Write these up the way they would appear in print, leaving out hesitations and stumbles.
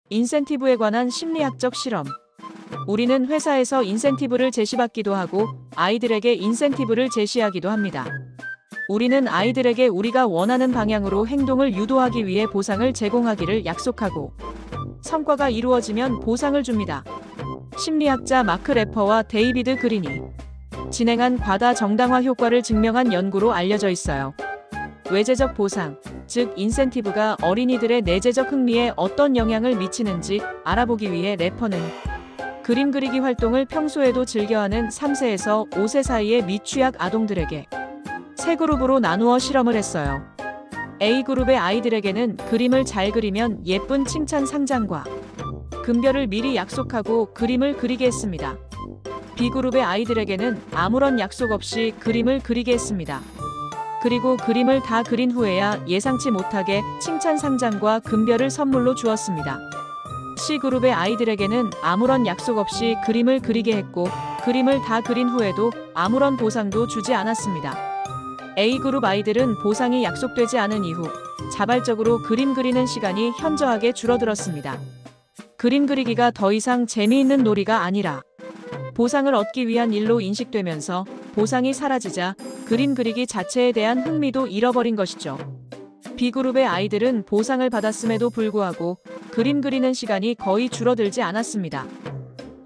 인센티브에 관한 심리학적 실험. 우리는 회사에서 인센티브를 제시받기도 하고 아이들에게 인센티브를 제시하기도 합니다. 우리는 아이들에게 우리가 원하는 방향으로 행동을 유도하기 위해 보상을 제공하기를 약속하고 성과가 이루어지면 보상을 줍니다. 심리학자 마크 레퍼와 데이비드 그린이 진행한 과다 정당화 효과를 증명한 연구로 알려져 있어요. 외재적 보상, 즉 인센티브가 어린이들의 내재적 흥미에 어떤 영향을 미치는지 알아보기 위해 레퍼는 그림 그리기 활동을 평소에도 즐겨하는 3세에서 5세 사이의 미취학 아동들에게 세 그룹으로 나누어 실험을 했어요. A그룹의 아이들에게는 그림을 잘 그리면 예쁜 칭찬 상장과 금별을 미리 약속하고 그림을 그리게 했습니다. B그룹의 아이들에게는 아무런 약속 없이 그림을 그리게 했습니다. 그리고 그림을 다 그린 후에야 예상치 못하게 칭찬 상장과 금별을 선물로 주었습니다. C그룹의 아이들에게는 아무런 약속 없이 그림을 그리게 했고 그림을 다 그린 후에도 아무런 보상도 주지 않았습니다. A그룹 아이들은 보상이 약속되지 않은 이후 자발적으로 그림 그리는 시간이 현저하게 줄어들었습니다. 그림 그리기가 더 이상 재미있는 놀이가 아니라 보상을 얻기 위한 일로 인식되면서 보상이 사라지자 그림 그리기 자체에 대한 흥미도 잃어버린 것이죠. B그룹의 아이들은 보상을 받았음에도 불구하고 그림 그리는 시간이 거의 줄어들지 않았습니다.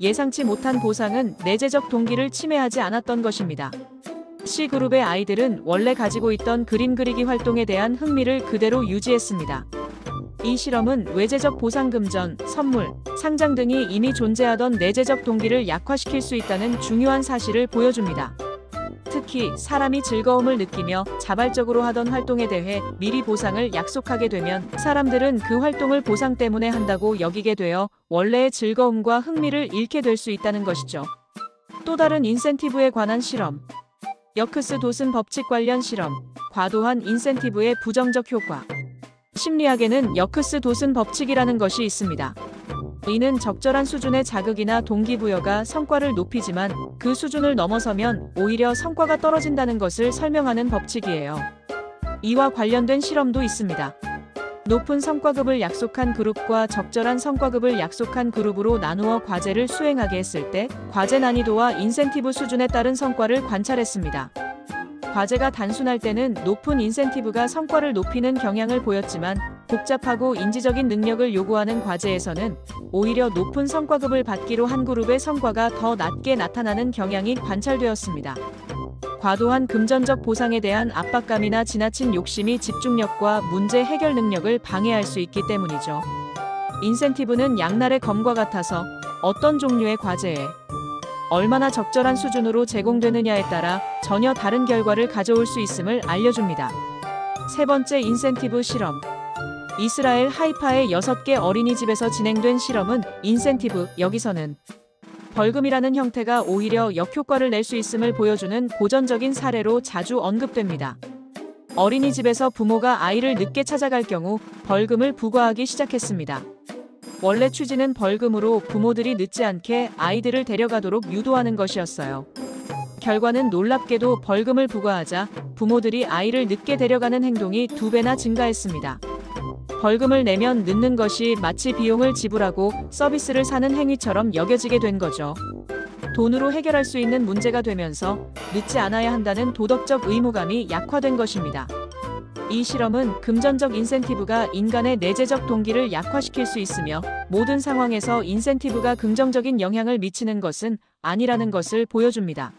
예상치 못한 보상은 내재적 동기를 침해하지 않았던 것입니다. C그룹의 아이들은 원래 가지고 있던 그림 그리기 활동에 대한 흥미를 그대로 유지했습니다. 이 실험은 외재적 보상 금전, 선물, 상장 등이 이미 존재하던 내재적 동기를 약화시킬 수 있다는 중요한 사실을 보여줍니다. 특히 사람이 즐거움을 느끼며 자발적으로 하던 활동에 대해 미리 보상을 약속하게 되면 사람들은 그 활동을 보상 때문에 한다고 여기게 되어 원래의 즐거움과 흥미를 잃게 될 수 있다는 것이죠. 또 다른 인센티브에 관한 실험. 여크스 도슨 법칙 관련 실험. 과도한 인센티브의 부정적 효과. 심리학에는 여크스 도슨 법칙이라는 것이 있습니다. 이는 적절한 수준의 자극이나 동기부여가 성과를 높이지만 그 수준을 넘어서면 오히려 성과가 떨어진다는 것을 설명하는 법칙이에요. 이와 관련된 실험도 있습니다. 높은 성과급을 약속한 그룹과 적절한 성과급을 약속한 그룹으로 나누어 과제를 수행하게 했을 때 과제 난이도와 인센티브 수준에 따른 성과를 관찰했습니다. 과제가 단순할 때는 높은 인센티브가 성과를 높이는 경향을 보였지만 복잡하고 인지적인 능력을 요구하는 과제에서는 오히려 높은 성과급을 받기로 한 그룹의 성과가 더 낮게 나타나는 경향이 관찰되었습니다. 과도한 금전적 보상에 대한 압박감이나 지나친 욕심이 집중력과 문제 해결 능력을 방해할 수 있기 때문이죠. 인센티브는 양날의 검과 같아서 어떤 종류의 과제에 얼마나 적절한 수준으로 제공되느냐에 따라 전혀 다른 결과를 가져올 수 있음을 알려줍니다. 세 번째 인센티브 실험. 이스라엘 하이파의 6개 어린이집에서 진행된 실험은 인센티브, 여기서는 벌금이라는 형태가 오히려 역효과를 낼 수 있음을 보여주는 고전적인 사례로 자주 언급됩니다. 어린이집에서 부모가 아이를 늦게 찾아갈 경우 벌금을 부과하기 시작했습니다. 원래 취지는 벌금으로 부모들이 늦지 않게 아이들을 데려가도록 유도하는 것이었어요. 결과는 놀랍게도 벌금을 부과하자 부모들이 아이를 늦게 데려가는 행동이 2배나 증가했습니다. 벌금을 내면 늦는 것이 마치 비용을 지불하고 서비스를 사는 행위처럼 여겨지게 된 거죠. 돈으로 해결할 수 있는 문제가 되면서 늦지 않아야 한다는 도덕적 의무감이 약화된 것입니다. 이 실험은 금전적 인센티브가 인간의 내재적 동기를 약화시킬 수 있으며 모든 상황에서 인센티브가 긍정적인 영향을 미치는 것은 아니라는 것을 보여줍니다.